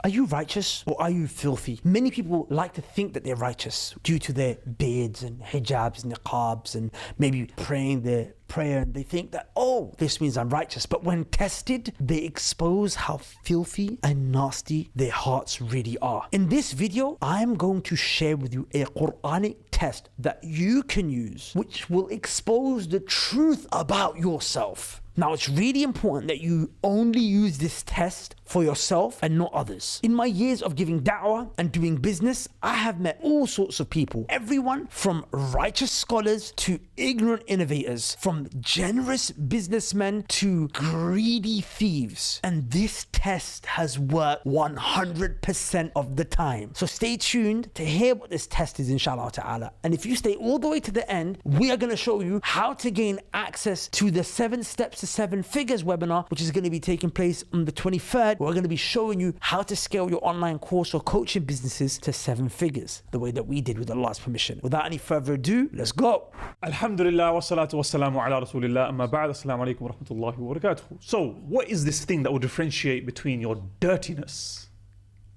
Are you righteous or are you filthy? Many people like to think that they're righteous due to their beards and hijabs and niqabs and maybe praying their prayer, and they think that, oh, this means I'm righteous. But when tested, they expose how filthy and nasty their hearts really are. In this video, I'm going to share with you a Quranic test that you can use, which will expose the truth about yourself. Now, it's really important that you only use this test for yourself and not others. In my years of giving da'wah and doing business, I have met all sorts of people. Everyone from righteous scholars to ignorant innovators, from generous businessmen to greedy thieves. And this test has worked 100% of the time. So stay tuned to hear what this test is, inshallah ta'ala. And if you stay all the way to the end, we are going to show you how to gain access to the 7 Steps to 7 Figures webinar, which is going to be taking place on the 23rd. We're going to be showing you how to scale your online course or coaching businesses to 7 figures, the way that we did with Allah's permission. Without any further ado, let's go. Alhamdulillah wa salatu wa salamu ala rasulillah amma ba'd. Assalamu alaikum wa rahmatullahi wa barakatuh. So, what is this thing that will differentiate between your dirtiness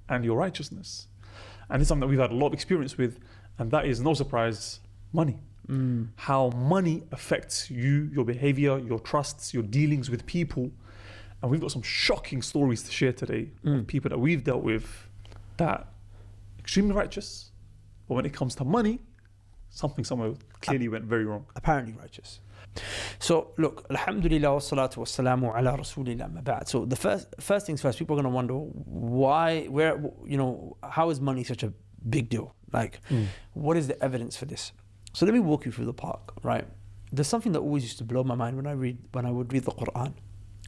and your righteousness? And it's something that we've had a lot of experience with, and that is, no surprise, money. How money affects you, your behavior, your trusts, your dealings with people. And we've got some shocking stories to share today of people that we've dealt with that extremely righteous, but when it comes to money, something somewhere clearly went very wrong. Apparently righteous. So look, alhamdulillah wa salatu wa salamu ala rasulillah ma ba'd. So the first things first, people are going to wonder why, where, you know, how is money such a big deal? Like, what is the evidence for this? So let me walk you through the park, right? There's something that always used to blow my mind when I would read the Quran.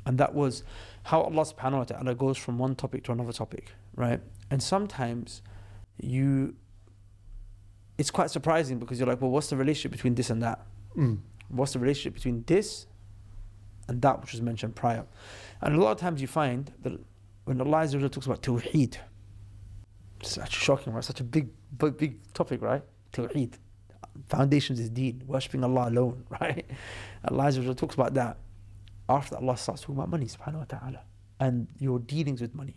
And that was how Allah subhanahu wa ta'ala goes from one topic to another topic, right? And sometimes it's quite surprising because you're like, well, what's the relationship between this and that? What's the relationship between this and that which was mentioned prior? And a lot of times you find that when Allah Azza wa Jalla talks about Tawheed, it's actually shocking, right? Such a big topic, right? Tawheed. Foundations is deen, worshipping Allah alone, right? Allah Azza wa Jalla talks about that. After Allah starts talking about money, subhanahu wa ta'ala, and your dealings with money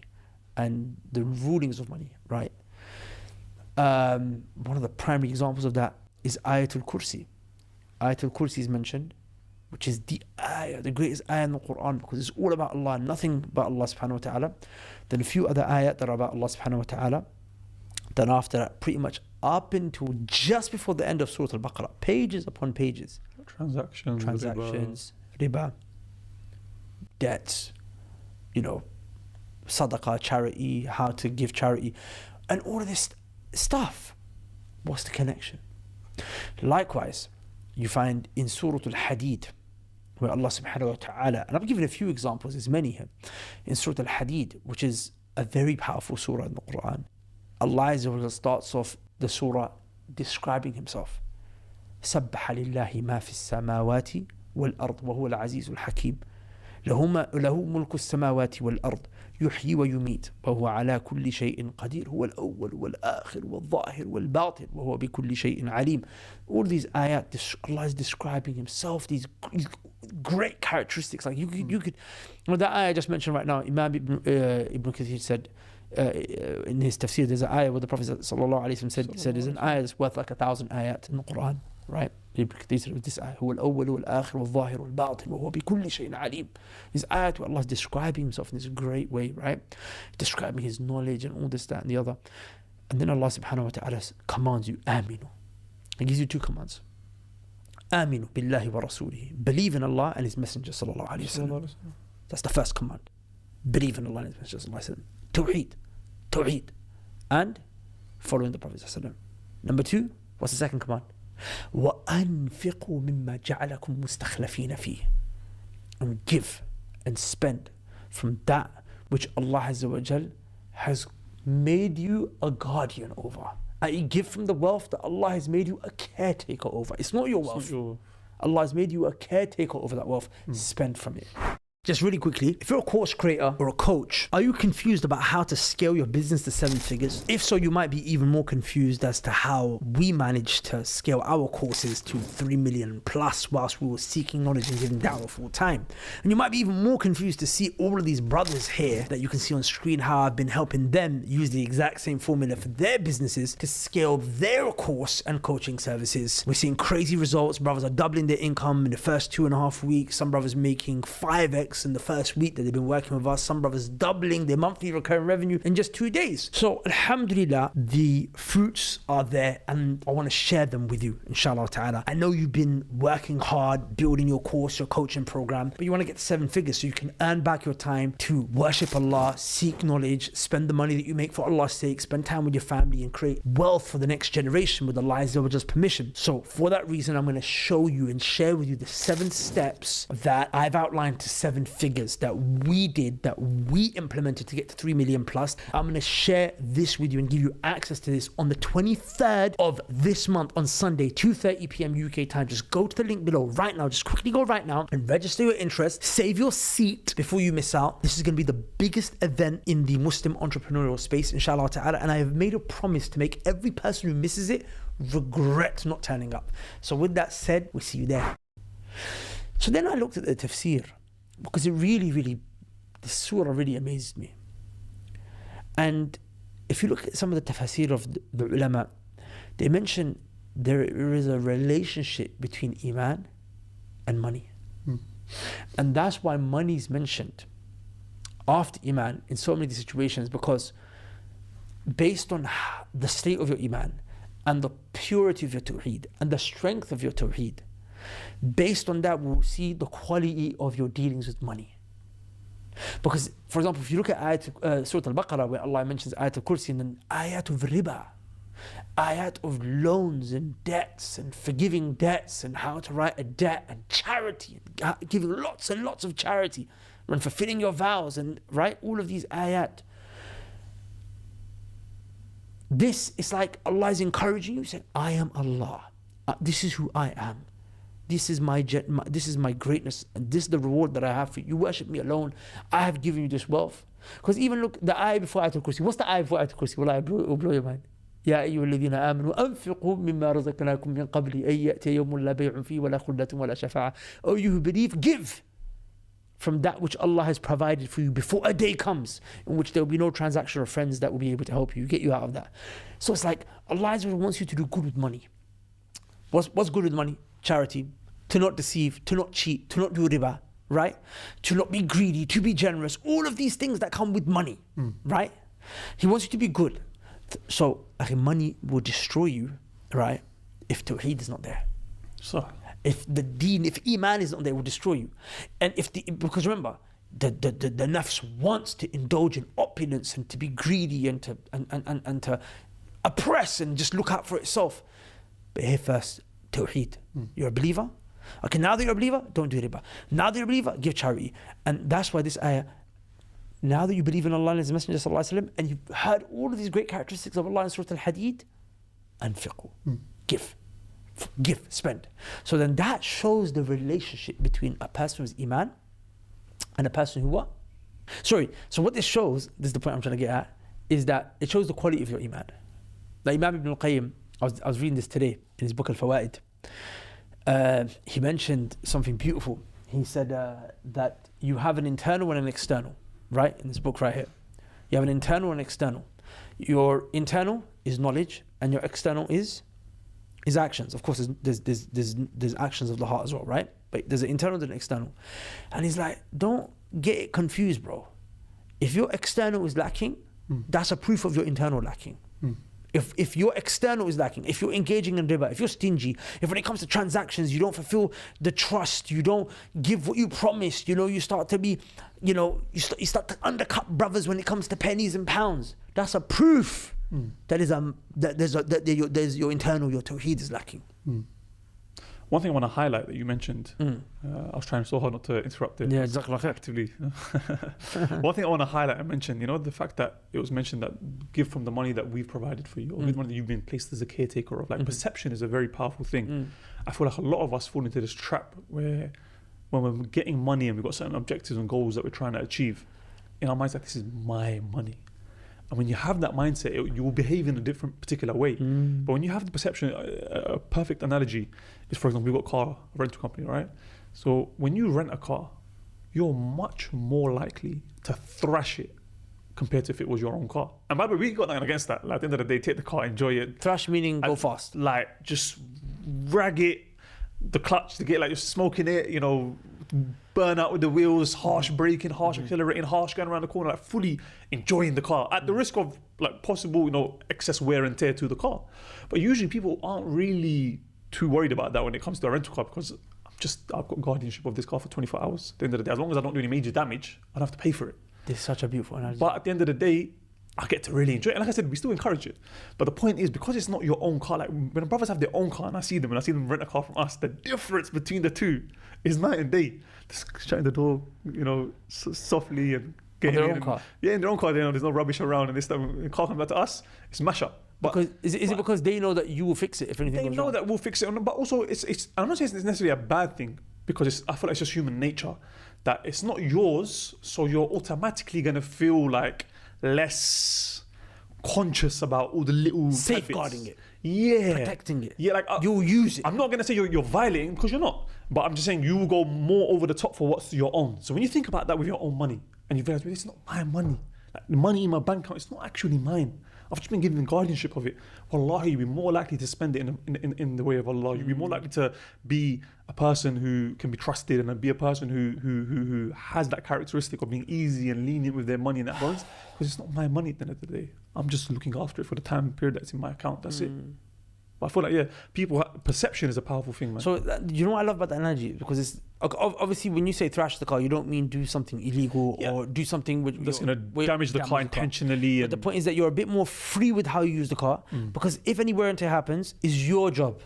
and the rulings of money, right? One of the primary examples of that is Ayatul Kursi. Ayatul Kursi is mentioned, which is the ayah, the greatest ayah in the Quran, because it's all about Allah, nothing but Allah subhanahu wa ta'ala. Then a few other ayat that are about Allah subhanahu wa ta'ala. Then after that, pretty much up until just before the end of Surah Al-Baqarah, pages upon pages. Transactions, riba, debts, you know, sadaqah, charity, how to give charity, and all of this stuff. What's the connection? Likewise, you find in Surah Al-Hadid, where Allah subhanahu wa ta'ala, and I've given a few examples, there's many here, in Surah Al-Hadid, which is a very powerful surah in the Quran. Allah starts off the surah describing himself. سَبَّحَ لِلَّهِ مَا فِي السَّمَاوَاتِ وَالْأَرْضِ وَهُوَ الْعَزِيزُ الْحَكِيمُ له ملك السماوات والأرض يحيي ويميت وهو على كل شيء قدير هو الأول والآخر والظاهر والباطن وهو بكل شيء عليم. All these ayat, Allah is describing himself, these great characteristics. Like you could, that ayah I just mentioned right now, Imam Ibn Kathir said in his tafsir, there's an ayah where the Prophet sallallahu alaihi wasallam said there's an ayah that's worth like 1,000 ayat in the Quran, right? Ibn Kathir said with this ayah, هو الأول والآخر والظاهر والباطن وهو بكل شيء عليم. This ayat where Allah is describing himself in this great way, right? Describing his knowledge and all this, that and the other. And then Allah subhanahu wa ta'ala commands you, aminu. He gives you 2 commands. Aminu billahi wa rasulihi. Believe in Allah and his messenger sallallahu alayhi wa sallam. That's the first command. Believe in Allah and his messenger sallallahu alayhi wa sallam. Tawheed. And following the Prophet sallallahu alayhi wa sallam. Number 2, what's the second command? وَأَنْفِقُوا مِمَّا جَعَلَكُمْ مُسْتَخْلَفِينَ فِيهِ. And give and spend from that which Allah Azza wa Jal has made you a guardian over. You give from the wealth that Allah has made you a caretaker over. It's not your wealth. Allah has made you a caretaker over that wealth. Spend from it. just really quickly, if you're a course creator or a coach, are you confused about how to scale your business to 7 figures? If so, you might be even more confused as to how we managed to scale our courses to 3 million plus whilst we were seeking knowledge and giving dawah full time. And you might be even more confused to see all of these brothers here that you can see on screen, how I've been helping them use the exact same formula for their businesses to scale their course and coaching services. We're seeing crazy results. Brothers are doubling their income in the first 2.5 weeks. Some brothers making 5x in the first week that they've been working with us. Some brothers doubling their monthly recurring revenue in just 2 days. So alhamdulillah, the fruits are there and I want to share them with you, inshallah ta'ala. I know you've been working hard, building your course, your coaching program, but you want to get to 7 figures so you can earn back your time to worship Allah, seek knowledge, spend the money that you make for Allah's sake, spend time with your family and create wealth for the next generation with Allah's permission. So for that reason, I'm going to show you and share with you the 7 steps that I've outlined to 7 figures that we did, that we implemented to get to 3 million plus. I'm going to share this with you and give you access to this on the 23rd of this month on Sunday, 2:30 p.m. UK time. Just go to the link below right now. Just quickly go right now and register your interest. Save your seat before you miss out. This is going to be the biggest event in the Muslim entrepreneurial space, inshallah ta'ala. And I have made a promise to make every person who misses it regret not turning up. So with that said, we'll see you there. So then I looked at the tafsir because it really, this surah really amazed me. And if you look at some of the tafsir of the ulama, they mention there is a relationship between iman and money. And that's why money is mentioned after iman in so many situations, because based on the state of your iman and the purity of your tawheed and the strength of your tawheed, based on that we'll see the quality of your dealings with money. Because, for example, if you look at Surah Al-Baqarah, where Allah mentions ayat al-Kursi and then ayat of riba, ayat of loans and debts and forgiving debts and how to write a debt and charity and giving lots and lots of charity and fulfilling your vows and all of these ayat. This is like Allah is encouraging you, saying, I am Allah. This is who I am. This is my greatness, and this is the reward that I have for you. You worship me alone. I have given you this wealth. Because even look, the ayah before Ayatul Kursi. What's the ayah before Ayatul Kursi? Wallah, it will blow your mind. يا أيها الذين آمنوا أنفقوا مما رزقناكم من قبل أن يأتي يوم لا بيع فيه ولا خلة ولا شفاعة. Oh, you who believe, give from that which Allah has provided for you before a day comes in which there will be no transaction or friends that will be able to help you, get you out of that. So it's like Allah wants you to do good with money. What's good with money? Charity. To not deceive, to not cheat, to not do riba, right? To not be greedy, to be generous. All of these things that come with money, right? He wants you to be good. So money will destroy you, right? If tawheed is not there. So if the deen, if iman is not there, it will destroy you. And because remember, the nafs wants to indulge in opulence and to be greedy and to oppress and just look out for itself. But here first, tawheed. You're a believer. Okay, now that you're a believer, don't do riba. Now that you're a believer, give charity. And that's why this ayah, now that you believe in Allah and His Messenger sallallahu alaihi wasallam, and you've heard all of these great characteristics of Allah in Surah Al-Hadid, anfiqu, give, spend. So then that shows the relationship between a person who's iman and a person who what? Sorry, so what this shows, this is the point I'm trying to get at, is that it shows the quality of your iman. Like Imam Ibn al-Qayyim, I was reading this today in his book Al-Fawaid. He mentioned something beautiful. He said that you have an internal and an external, right? In this book right here. You have an internal and external. Your internal is knowledge and your external is actions. Of course, there's actions of the heart as well, right? But there's an internal and an external. And he's like, don't get it confused, bro. If your external is lacking, that's a proof of your internal lacking. If your external is lacking, if you're engaging in riba, if you're stingy, if when it comes to transactions, you don't fulfill the trust, you don't give what you promised, you start to be, you start to undercut brothers when it comes to pennies and pounds. That's a proof that there's your internal, your tawheed is lacking. One thing I want to highlight that you mentioned, I was trying so hard not to interrupt it. Yeah, Jazakallah khair. Actively. One thing I want to highlight and mention, the fact that it was mentioned that give from the money that we've provided for you, or with money that you've been placed as a caretaker of. Perception is a very powerful thing. I feel like a lot of us fall into this trap where when we're getting money and we've got certain objectives and goals that we're trying to achieve, in our minds, like, this is my money. And when you have that mindset, you will behave in a different particular way. But when you have the perception, a perfect analogy is, for example, we've got a car, a rental company, right? So when you rent a car, you're much more likely to thrash it compared to if it was your own car. And by the way, we got nothing against that. Like, at the end of the day, take the car, enjoy it. Thrash meaning go fast. Like, just rag it, the clutch to get like you're smoking it, you know, burn out with the wheels, harsh braking, harsh accelerating, harsh going around the corner, like fully enjoying the car at the risk of like possible, you know, excess wear and tear to the car. But usually people aren't really too worried about that when it comes to a rental car, because I've got guardianship of this car for 24 hours. At the end of the day, as long as I don't do any major damage, I don't have to pay for it. This is such a beautiful analogy. But at the end of the day, I get to really enjoy it. And like I said, we still encourage it. But the point is, because it's not your own car, like when brothers have their own car and I see them rent a car from us, the difference between the two is night and day. Just shutting the door, you know, softly and getting in their in. own car? Yeah, in their own car, you know, there's no rubbish around and this stuff. When the car comes back to us, it's mash up. But because is it because they know that you will fix it if anything they goes know wrong? that we'll fix it. But also, it's I'm not saying it's necessarily a bad thing, because I feel like it's just human nature that it's not yours, so you're automatically going to feel like less conscious about all the little Safeguarding habits. it. Yeah. Protecting it. Yeah, like You'll use it. I'm not going to say you're violating, because you're not. But I'm just saying you will go more over the top for what's your own. So when you think about that with your own money, and you realize, well, it's not my money. Like, the money in my bank account, it's not actually mine. I've just been given guardianship of it. Wallahi, you'll be more likely to spend it in the way of Allah. You'll be more likely to be a person who can be trusted, and be a person who has that characteristic of being easy and lenient with their money in that balance. Because it's not my money at the end of the day. I'm just looking after it for the time period that's in my account. That's it. But I feel like, perception is a powerful thing, man. So you know what I love about the analogy? Because it's obviously when you say thrash the car, you don't mean do something illegal or do something that's going to damage the car intentionally. But the point is that you're a bit more free with how you use the car, because if any wear and tear happens, it's your job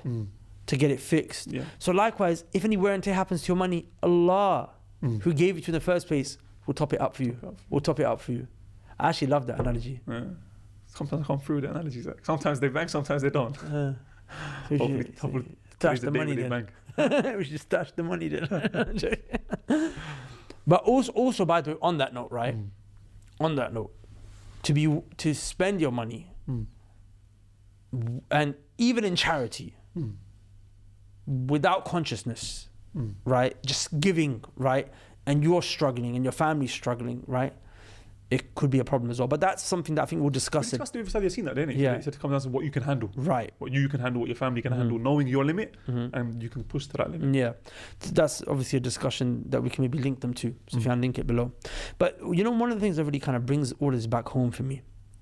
to get it fixed. Yeah. So likewise, if any wear and tear happens to your money, Allah, who gave it to you in the first place, will top it up for you. Will top it up for you. I actually love that analogy. Yeah. Sometimes I come through with the analogies. Like, sometimes they bang, sometimes they don't. Hopefully, stash the money then. We should stash the money then. But also, by the way, on that note, right? On that note, to spend your money, and even in charity, without consciousness, right? Just giving, right? And you're struggling, and your family's struggling, right? It could be a problem as well. But that's something that I think we'll discuss. We discussed it with seen that, didn't it? Yeah. It said it comes down to what you can handle. Right. What you can handle, what your family can handle, knowing your limit, and you can push to that limit. Yeah. That's obviously a discussion that we can maybe link them to. So if you can link it below. But you know, one of the things that really kind of brings all this back home for me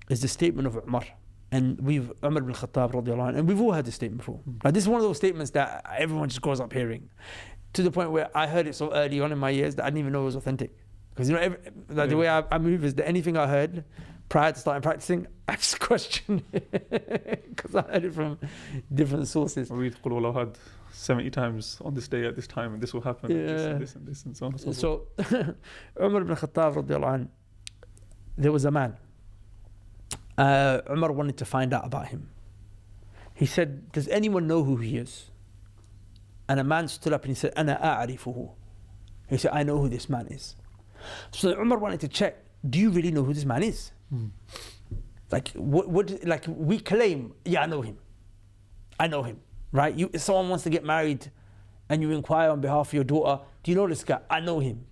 is the statement of Umar. And Umar ibn Khattab radiallahu anhu, and we've all heard this statement before. Like, this is one of those statements that everyone just grows up hearing, to the point where I heard it so early on in my years that I didn't even know it was authentic. Because you know, the way I move is that anything I heard prior to starting practicing, I just question it because I heard it from different sources. I read Qul Huwallahu Ahad 70 times on this day at this time, and this will happen. Yeah. This and so on and so forth. So Umar ibn Khattab radiallahu anh, there was a man. Umar wanted to find out about him. He said, does anyone know who he is? And a man stood up and he said, Ana a'arifuhu. He said, I know who this man is. So Umar wanted to check, do you really know who this man is? Like, like we claim, yeah, I know him. I know him, right? If someone wants to get married and you inquire on behalf of your daughter, do you know this guy? I know him.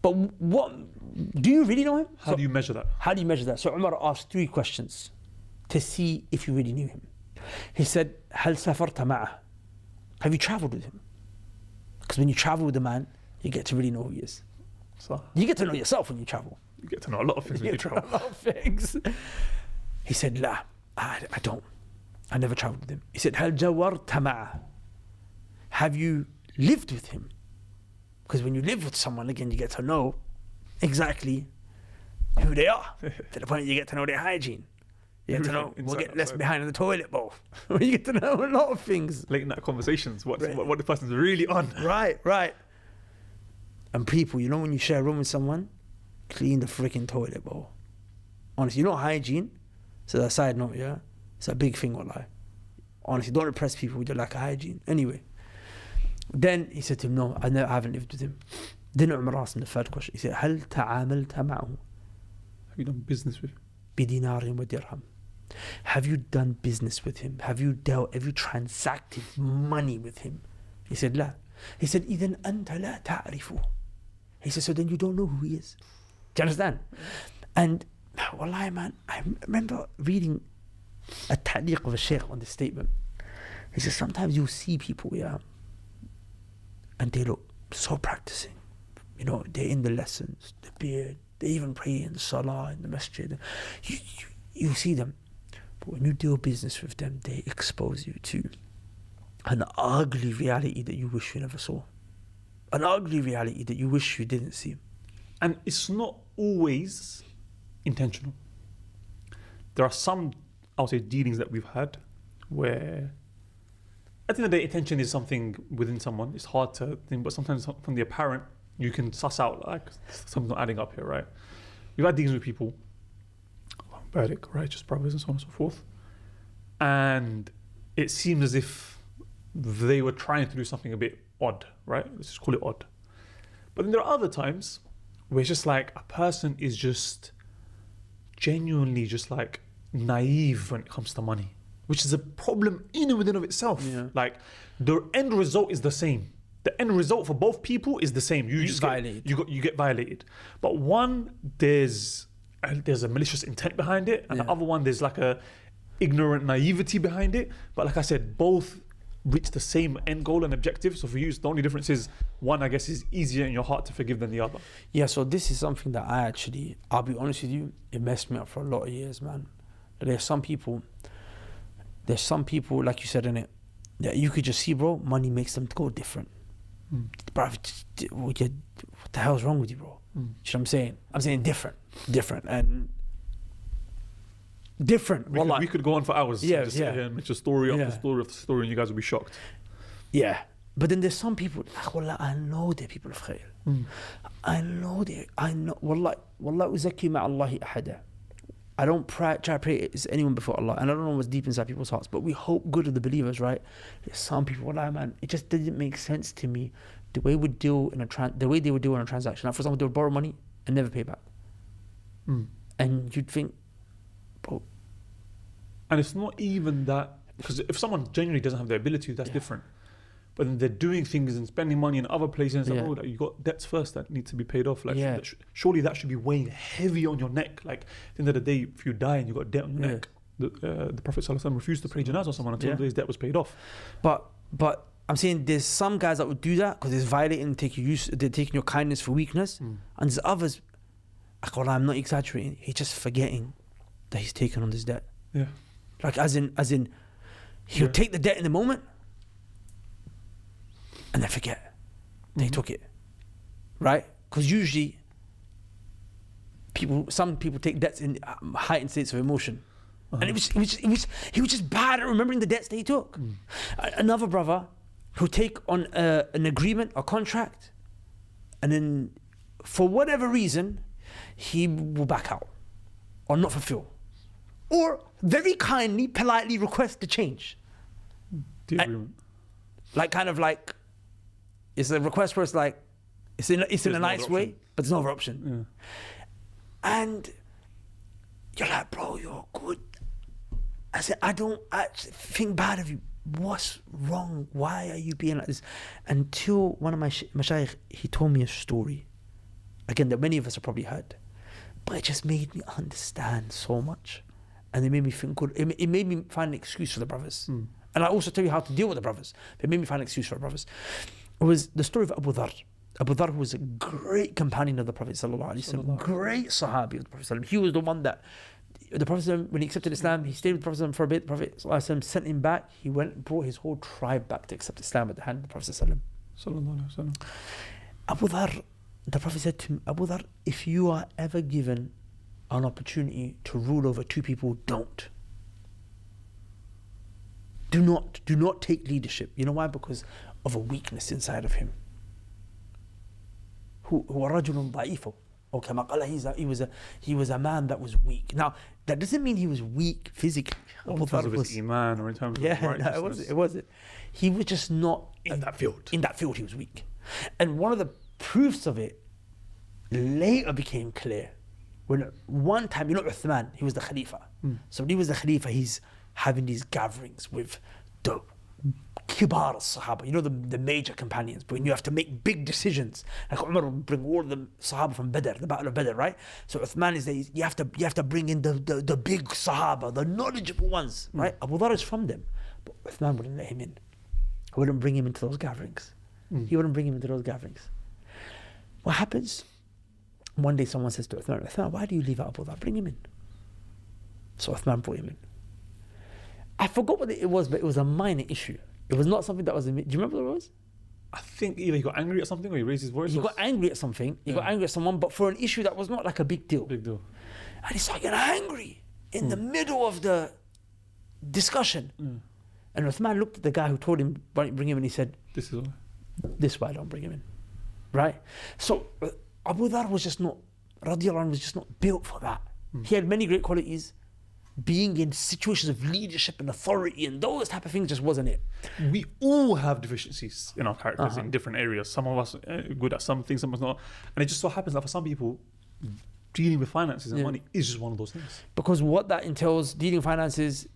But what, do you really know him? How do you measure that? How do you measure that? So Umar asked 3 questions to see if you really knew him. He said, هل سافرت معه? Have you traveled with him? Because when you travel with a man, you get to really know who he is. So You get to know yourself when you travel. you get to know a lot of things when you travel. A lot of things. He said, La, I don't. I never traveled with him. He said, هل جاورت معه? Have you lived with him? Because when you live with someone, again, you get to know exactly who they are. To the point you get to know their hygiene. You get to know, we'll get less behind in the toilet bowl. You get to know a lot of things. Late night conversations, what the person's really on. Right. And people, you know, when you share a room with someone, clean the freaking toilet bowl. Honestly, you know hygiene? So that side note, yeah? It's a big thing, wallahi. Honestly, don't impress people with your lack of hygiene. Anyway, Then he said to him, no, I haven't lived with him. Then Umar asked him the third question. He said, هل تعاملت معه Have you done business with him? بدينار ودرهم? Have you done business with him? Have you transacted money with him? He said, لا. He said, إذن أنت لا تعرفه. He said, so then you don't know who he is. Do you understand? And wallahi man, I remember reading a ta'liq of a sheikh on this statement. He says, sometimes you'll see people, yeah, and they look so practicing. You know, they're in the lessons, the beard, they even pray in the salah, in the masjid. You see them. But when you do business with them, they expose you to an ugly reality that you wish you never saw. An ugly reality that you wish you didn't see. And it's not always intentional. There are some, I would say, dealings that we've had where at the end of the day, intention is something within someone. It's hard to think, but sometimes from the apparent, you can suss out like something's not adding up here, right? We've had dealings with people, Barik, righteous brothers, and so on and so forth, and it seems as if they were trying to do something a bit odd, right? Let's just call it odd. But then there are other times where it's just like a person is just genuinely just like naive when it comes to money, which is a problem in and within of itself. Yeah. Like the end result is the same. The end result for both people is the same. You just you get violated. But one, there's a malicious intent behind it, and the other one, there's like a ignorant naivety behind it. But like I said, both reach the same end goal and objective. So for you, the only difference is one, I guess, is easier in your heart to forgive than the other. Yeah, so this is something that I'll be honest with you, it messed me up for a lot of years, man. There's some people, like you said in it, that you could just see, bro, money makes them go different. Bro, what the hell's wrong with you, bro? You know what I'm saying? I'm saying different, and different. We could go on for hours. Yeah, just sit here and make a story after story after story, and you guys will be shocked. Yeah, but then there's some people. I know they're people of khair. I know. Wallah, uzaki ma'allahi ahada. I don't try to pray it's anyone before Allah, and I don't know what's deep inside people's hearts, but we hope good of the believers, right? There's some people, wallah, man, it just didn't make sense to me the way they would deal in a transaction. Like, for example, they would borrow money and never pay back, and you'd think, bro. And it's not even that, because if someone genuinely doesn't have the ability, that's different. But then they're doing things and spending money in other places. And like, you got debts first that need to be paid off. Like, surely that should be weighing heavy on your neck. Like, at the end of the day, if you die and you got debt on your neck, the Prophet ﷺ refused to pray janazah on someone until his debt was paid off. But I'm saying there's some guys that would do that because it's violating, they're taking your kindness for weakness, and there's others. I'm not exaggerating. He's just forgetting that he's taken on this debt. Yeah. Like as in, he'll take the debt in the moment. And then forget they took it, right? Because usually some people take debts in heightened states of emotion, and he was just bad at remembering the debts that he took. Another brother who take on an agreement, a contract, and then for whatever reason he will back out or not fulfill, or very kindly, politely request the change. The agreement, like. It's a request where it's like, it's in a nice way, but there's no other option. Yeah. And you're like, bro, you're good. I said, I don't actually think bad of you. What's wrong? Why are you being like this? Until one of my mashayikh, he told me a story. Again, that many of us have probably heard. But it just made me understand so much. And it made me think good. It made me find an excuse for the brothers. And I also tell you how to deal with the brothers. But it made me find an excuse for the brothers. It was the story of Abu Dhar. Abu Dhar was a great companion of the Prophet ﷺ, great sahabi of the Prophet ﷺ. He was the one that, the Prophet when he accepted Islam, he stayed with the Prophet for a bit. The Prophet ﷺ sent him back. He went and brought his whole tribe back to accept Islam at the hand of the Prophet ﷺ. Abu Dhar, the Prophet said to him, Abu Dhar, if you are ever given an opportunity to rule over two people, don't. Do not take leadership. You know why? Because of a weakness inside of him. هو رجل ضعيف Okay, he was a man that was weak. Now, that doesn't mean he was weak physically. In terms of his iman or in terms of righteousness. No, it wasn't. He was just not in that field. In that field, he was weak. And one of the proofs of it later became clear when one time, Uthman, he was the Khalifa. So when he was the Khalifa, he's having these gatherings with the Kibar Sahaba, the major companions, but when you have to make big decisions, like Umar will bring all the Sahaba from Badr, the Battle of Badr, right? So Uthman is there, you have to bring in the big Sahaba, the knowledgeable ones, right? Abu Dhar is from them, but Uthman wouldn't let him in. He wouldn't bring him into those gatherings. He wouldn't bring him into those gatherings. What happens? One day someone says to Uthman, why do you leave out Abu Dhar? Bring him in. So Uthman brought him in. I forgot what it was, but it was a minor issue. It was not something that was... Do you remember what it was? I think either he got angry at something or he raised his voice. He got angry at something. He got angry at someone, but for an issue that was not like a big deal. Big deal. And he started getting angry in the middle of the discussion. And Uthman looked at the guy who told him, why don't you bring him in? He said, this is why I don't bring him in. Right? So Abu Dhar was just not... Radiallahu anhu was just not built for that. He had many great qualities. Being in situations of leadership and authority and those type of things just wasn't it. We all have deficiencies in our characters in different areas. Some of us are good at some things, some of us not. And it just so happens that for some people, dealing with finances and money is just one of those things. Because what that entails, dealing with finances,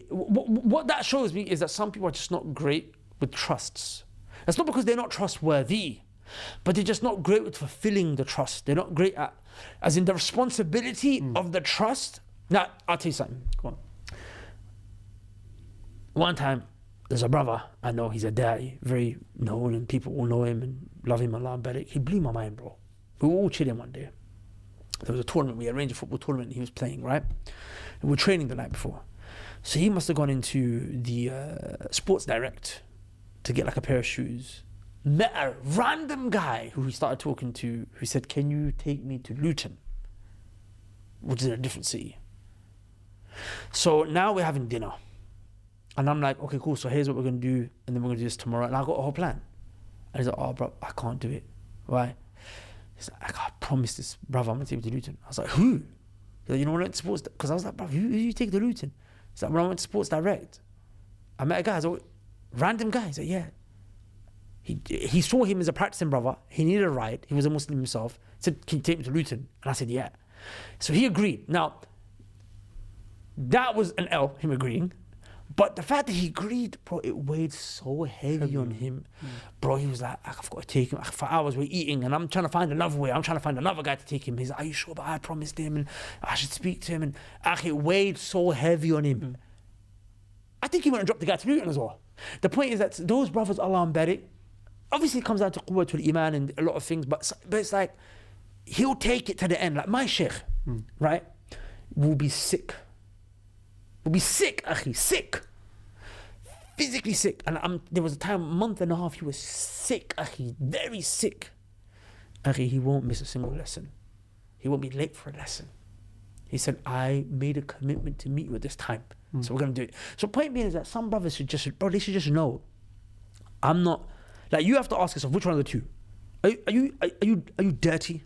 what that shows me is that some people are just not great with trusts. That's not because they're not trustworthy, but they're just not great with fulfilling the trust. They're not great at, as in the responsibility of the trust. Now, I'll tell you something. Go on. One time, there's a brother, I know he's a da'i, very known, and people all know him and love him, Allah barik. He blew my mind, bro. We were all chilling one day. There was a tournament, we arranged a football tournament, and he was playing, right? And we were training the night before. So he must have gone into the Sports Direct to get like a pair of shoes. Met a random guy who he started talking to, who said, can you take me to Luton? Which is in a different city. So now we're having dinner. And I'm like, okay, cool, so here's what we're going to do, and then we're going to do this tomorrow. And I got a whole plan. And he's like, oh, bro, I can't do it. Why? He's like, I promised this brother I'm going to take him to Luton. I was like, who? He's like, you know what I went to Sports... Because I was like, bro, who you take to Luton? He's like, when I went to Sports Direct, I met a guy, I was like, random guy. He's like, yeah. He saw him as a practicing brother. He needed a ride. He was a Muslim himself. He said, can you take me to Luton? And I said, yeah. So he agreed. Now, that was an L, him agreeing. But the fact that he agreed, bro, it weighed so heavy on him. Bro, he was like, I've got to take him. For hours we're eating and I'm trying to find another way. I'm trying to find another guy to take him. He's like, are you sure? But I promised him and I should speak to him. And it weighed so heavy on him. I think he went and dropped the guy to Luton as well. The point is that those brothers, Allah barik, obviously it comes down to quwwatul iman and a lot of things, but it's like, he'll take it to the end. Like my sheikh, right, will be sick. Will be sick, akhi, sick. Physically sick. And there was a time, a month and a half, he was sick, akhi, very sick. Akhi, he won't miss a single lesson. He won't be late for a lesson. He said, I made a commitment to meet you at this time. So we're going to do it. So point being is that some brothers should just, bro, they should just know. I'm not, like you have to ask yourself, which one of the two? Are you dirty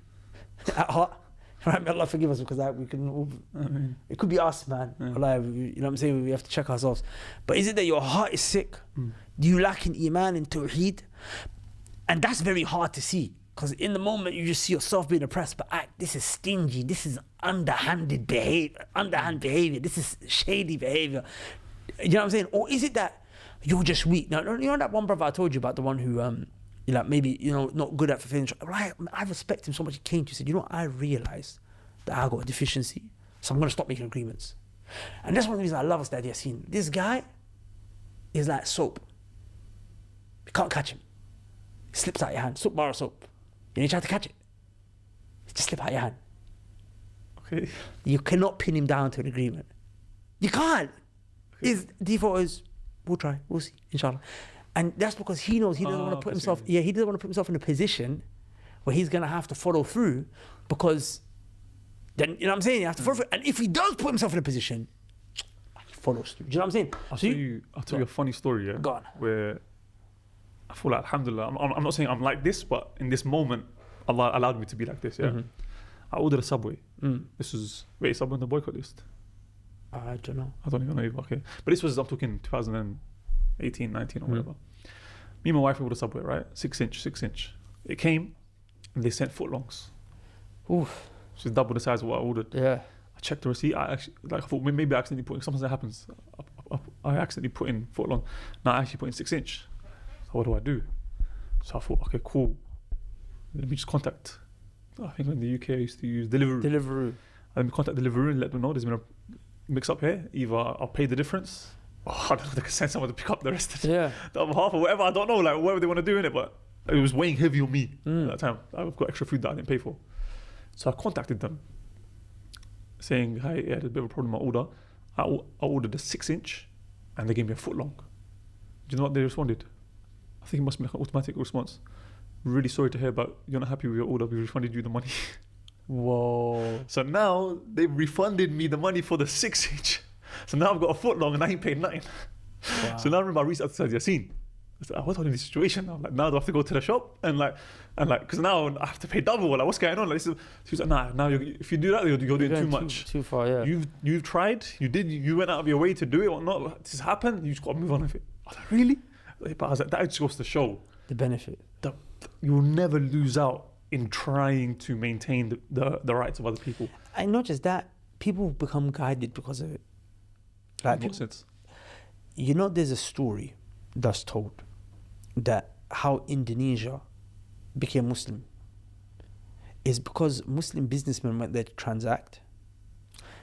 at heart? Right, may Allah forgive us because we can all, it could be us, man. Allah, you know what I'm saying? We have to check ourselves. But is it that your heart is sick? Do you lack in iman and tawheed? And that's very hard to see because in the moment you just see yourself being oppressed, but this is stingy, this is underhand behavior, this is shady behavior. You know what I'm saying? Or is it that you're just weak? Now, you know that one brother I told you about, the one who maybe, not good at fulfilling. I respect him so much. He came to me and said, I realized that I got a deficiency, so I'm going to stop making agreements. And that's one of the reasons I love Ustad Yassin. This guy is like soap. You can't catch him. He slips out your hand. Soap, bar of soap. You try to catch it. It just slip out your hand. Okay. You cannot pin him down to an agreement. You can't. Okay. His default is, we'll try, we'll see, inshallah. And that's because he knows he doesn't want to put himself, he doesn't want to put himself in a position where he's going to have to follow through, because then, you know what I'm saying, you have to follow through. And if he does put himself in a position, he follows through. Do you know what I'm saying? I'll tell you a funny story, Go on. where I feel like, alhamdulillah, I'm not saying I'm like this, but in this moment, Allah allowed me to be like this. Yeah. I ordered a Subway. This was Subway on the boycott list. I don't know. I don't even know either. Okay, but this was, I'm talking 2018, 19 or whatever. Me and my wife ordered a Subway, right? 6 inch. It came, and they sent footlongs. Oof. So it's double the size of what I ordered. Yeah. I checked the receipt. I thought maybe I accidentally put in. Sometimes that happens. I accidentally put in footlong. Now I actually put in 6 inch. So what do? So I thought, okay, cool. Let me just contact. I think in the UK I used to use Deliveroo. Let me contact Deliveroo and let them know there's been a mix up here. Either I'll pay the difference, or I don't know if they can send someone to pick up the rest of the other half or whatever. I don't know, like whatever they want to do in it, but it was weighing heavy on me at that time. I've got extra food that I didn't pay for. So I contacted them saying, hi, yeah, there's a bit of a problem with my order. I ordered a 6 inch and they gave me a foot long. Do you know what they responded? I think it must be like an automatic response. Really sorry to hear about you're not happy with your order. We refunded you the money. Whoa. So now they refunded me the money for the 6 inch. So now I've got a foot long and I ain't paid nothing. Wow. So now I remember I reached out to Yasin. I said, what's on in this situation? I'm like, now do I have to go to the shop? And because now I have to pay double. Like, what's going on? Like, she was like, nah, now if you do that, you're doing too much. Too far, yeah. You've tried, you went out of your way to do it or not. This has happened, you just got to move on with it. I was like, really? But I was like, that just goes to show the benefit. You'll never lose out in trying to maintain the rights of other people. And not just that, people become guided because of it. Like, In what sense? You know, there's a story that's told that how Indonesia became Muslim is because Muslim businessmen went there to transact,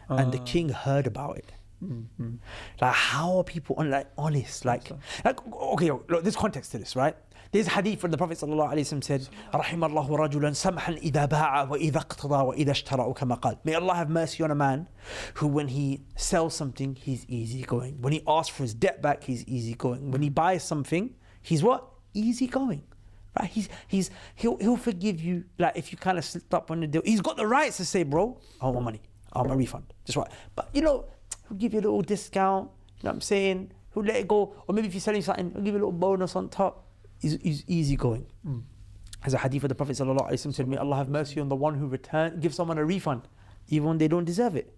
and the king heard about it. Like, how are people honest? Like okay, look, there's context to this, right? There's hadith where the Prophet ﷺ said, رحم الله رجلا سمحا إذا باع وإذا اقتضى وإذا اشترى كما قال. May Allah have mercy on a man who, when he sells something, he's easygoing. When he asks for his debt back, he's easygoing. When he buys something, he's what? Easygoing. Right? He'll forgive you, like, if you kind of slipped up on the deal. He's got the rights to say, bro, I want my money, I want my refund. Just right. But he'll give you a little discount. You know what I'm saying? He'll let it go. Or maybe if you're selling something, he'll give you a little bonus on top. He's easygoing. As a hadith of the Prophet ﷺ said, may Allah have mercy on the one who gives someone a refund, even when they don't deserve it.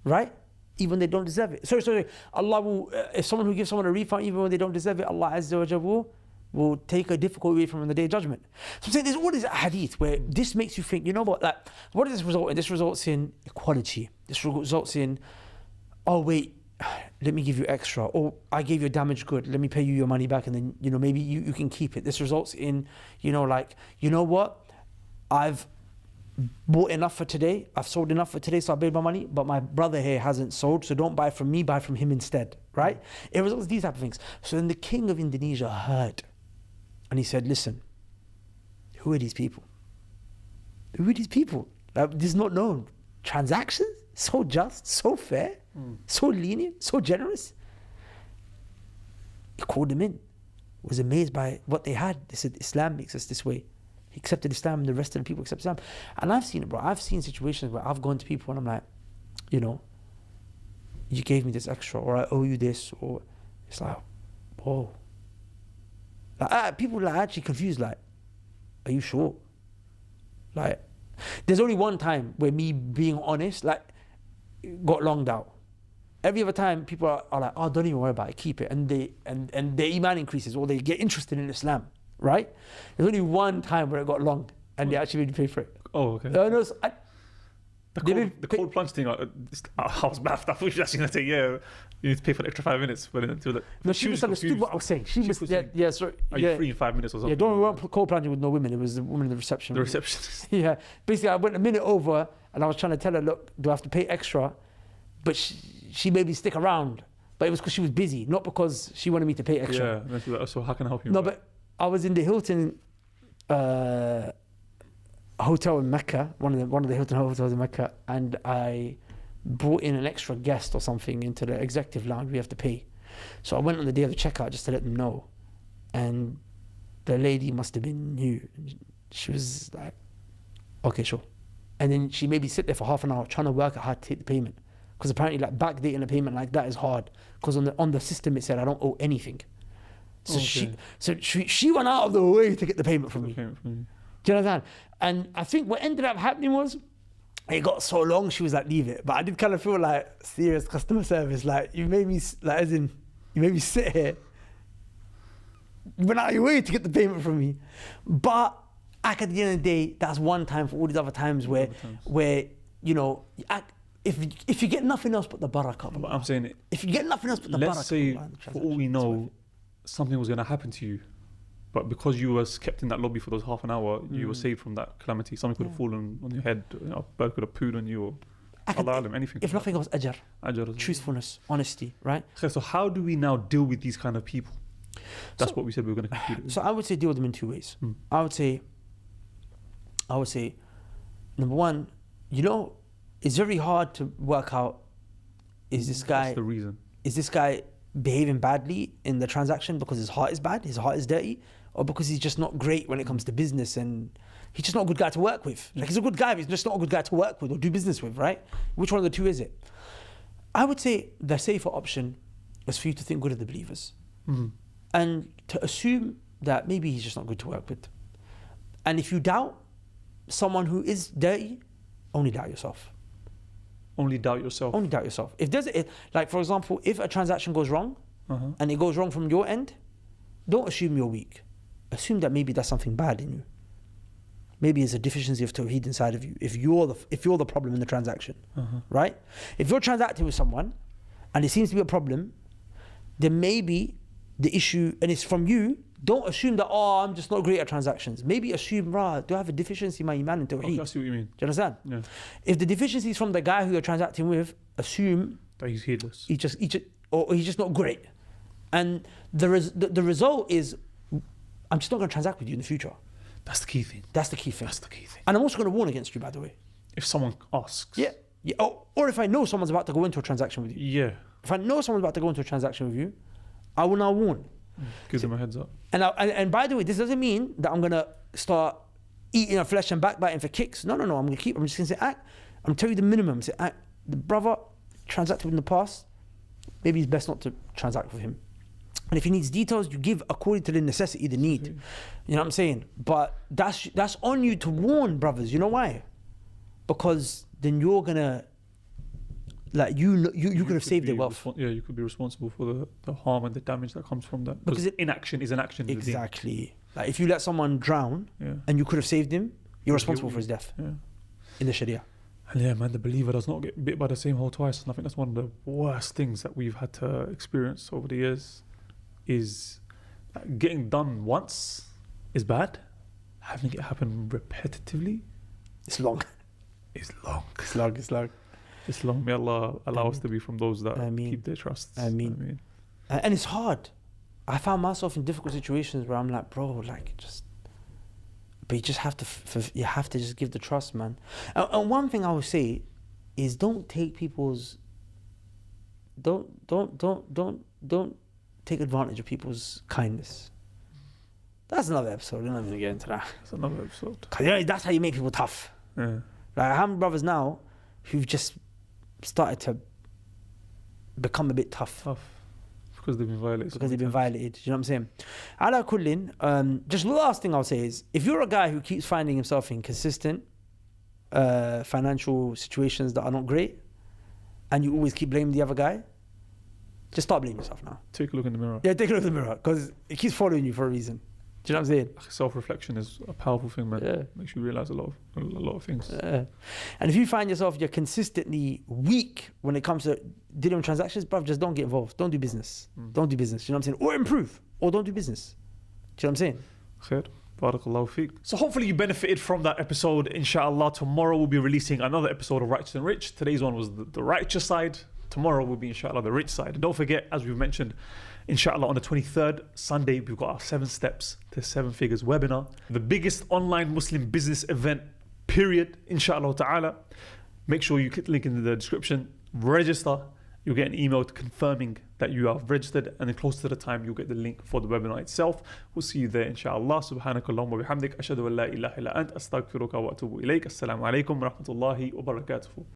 Right? Even when they don't deserve it. Sorry. Allah will, if someone who gives someone a refund, even when they don't deserve it, Allah Azza wa Jalla will take a difficult way from them on the day of judgment. So I'm saying there's all these hadith where this makes you think, you know what, like, what does this result in? This results in equality. This results in, oh wait, let me give you extra, or I gave you a damaged good, let me pay you your money back, and then maybe you can keep it. This results in, like, you know what, I've bought enough for today, I've sold enough for today, so I paid my money, but my brother here hasn't sold, so don't buy from me, buy from him instead, right? It results in these type of things. So then the king of Indonesia heard, and he said, listen, who are these people? Like, this is not known. Transactions? So just, so fair, so lenient, so generous. He called them in, was amazed by what they had. They said, Islam makes us this way. He accepted Islam, and the rest of the people accept Islam. And I've seen it, bro. I've seen situations where I've gone to people and I'm like, you gave me this extra, or I owe you this, or it's like, whoa. Like, people are actually confused, like, are you sure? Like, there's only one time where me being honest, like, got longed out. Every other time people are like, oh, don't even worry about it, keep it, and their iman increases, or they get interested in Islam, right? There's only one time where it got long and they actually made me pay for it. Oh, okay. No, the cold plunge thing, I was baffed. I thought she was actually going to say, yeah, you need to pay for the extra 5 minutes. But no, she misunderstood what I was saying. She was sorry. Are you free in 5 minutes or something? Yeah, we weren't cold plunging with no women. It was the woman in the reception. The receptionist. Yeah. Basically, I went a minute over and I was trying to tell her, look, do I have to pay extra? But she made me stick around. But it was because she was busy, not because she wanted me to pay extra. Yeah, so how can I help you? No, but I was in the Hilton hotel in Mecca, one of the Hilton hotels in Mecca, and I brought in an extra guest or something into the executive lounge. We have to pay. So I went on the day of the checkout just to let them know. And the lady must have been new. She was like, okay, sure. And then she made me sit there for half an hour trying to work out how to take the payment. Because apparently, like, backdating a payment like that is hard. Because on the system it said I don't owe anything. So she went out of the way to get the payment from me. Do you understand? And I think what ended up happening was, it got so long, she was like, leave it. But I did kind of feel like serious customer service. Like, you made me, like, as in, you made me sit here. You went out of your way to get the payment from me. But at the end of the day, that's one time for all these other times where you know, if you get nothing else but the barakah. But I'm saying, if you get nothing else but the barakah. let's say, for all we know, something was going to happen to you. But because you were kept in that lobby for those half an hour, you were saved from that calamity. Something could have fallen on your head, a bird could have pooed on you, or Allah alam, anything. If nothing else, ajr, well. truthfulness, honesty, right? So how do we now deal with these kind of people? That's what we said we were going to conclude with. So I would say deal with them in two ways. I would say, number one, you know, it's very hard to work out, is this guy behaving badly in the transaction because his heart is bad, his heart is dirty, or because he's just not great when it comes to business and he's just not a good guy to work with. Like, he's a good guy, but he's just not a good guy to work with or do business with, right? Which one of the two is it? I would say the safer option is for you to think good of the believers. And to assume that maybe he's just not good to work with. And if you doubt someone who is dirty, only doubt yourself. Only doubt yourself. Only doubt yourself. If there's like, for example, if a transaction goes wrong and it goes wrong from your end, don't assume you're weak. Assume that maybe that's something bad in you. Maybe it's a deficiency of tawheed inside of you. If you're the problem in the transaction, right? If you're transacting with someone and it seems to be a problem, then maybe the issue, and it's from you, don't assume that, oh, I'm just not great at transactions. Maybe assume, do I have a deficiency in my iman and tawheed? I see what you mean. Do you understand? Yeah. If the deficiency is from the guy who you're transacting with, assume that he's heedless. He's just not great. And the result is, I'm just not going to transact with you in the future. That's the key thing. That's the key thing. That's the key thing. And I'm also going to warn against you, by the way. If someone asks. Yeah. Or if I know someone's about to go into a transaction with you. Yeah. If I know someone's about to go into a transaction with you, I will now warn. Give them a heads up. And by the way, this doesn't mean that I'm going to start eating our flesh and backbiting for kicks. No. I'm just going to say, I'm going to tell you the minimum. Say, the brother transacted in the past, maybe it's best not to transact with him. And if he needs details, you give according to the necessity, the need. You know what I'm saying? But that's on you to warn brothers. You know why? Because then you're gonna, like, you could have saved their wealth. You could be responsible for the harm and the damage that comes from that. Because inaction is an action. Exactly. Like, if you let someone drown and you could have saved him, you're responsible for his death. Yeah. In the Sharia. And yeah, man, the believer does not get bit by the same hole twice. And I think that's one of the worst things that we've had to experience over the years. Is getting done once is bad. Having it happen repetitively, it's long. It's long. It's long. May Allah allow us to be from those that keep their trusts. And it's hard. I found myself in difficult situations where I'm like, bro, like, but you just have to just give the trust, man. And one thing I would say is, don't take people's, don't take advantage of people's kindness. That's another episode. We're not going to get into that. That's another episode. Cause that's how you make people tough. Yeah. Like, I have brothers now who've just started to become a bit tough. Because they've been violated. You know what I'm saying? Ala kullin, just the last thing I'll say is, if you're a guy who keeps finding himself in consistent financial situations that are not great, and you always keep blaming the other guy, just start blaming yourself now. Take a look in the mirror. Yeah, take a look in the mirror, because it keeps following you for a reason. Do you know what I'm saying? Self-reflection is a powerful thing, man. Yeah. Makes you realize a lot of things. Yeah. And if you find yourself you're consistently weak when it comes to dealing with transactions, bruv, just don't get involved. Don't do business. Don't do business. You know what I'm saying? Or improve. Or don't do business. Do you know what I'm saying? Khair. Barakallahu feek. So hopefully you benefited from that episode. Inshallah, tomorrow we'll be releasing another episode of Righteous and Rich. Today's one was the righteous side. Tomorrow will be, inshallah, the rich side. And don't forget, as we've mentioned, inshallah, on the 23rd, Sunday, we've got our 7 Steps to 7 Figures webinar. The biggest online Muslim business event, period, inshallah ta'ala. Make sure you click the link in the description, register. You'll get an email confirming that you have registered, and then close to the time, you'll get the link for the webinar itself. We'll see you there, inshallah. Subhanakallahumma wa bihamdik. Ashhadu an la ilaha illa ant. Astaghfiruka wa atubu ilayk. Assalamu alaikum wa rahmatullahi wa barakatuh.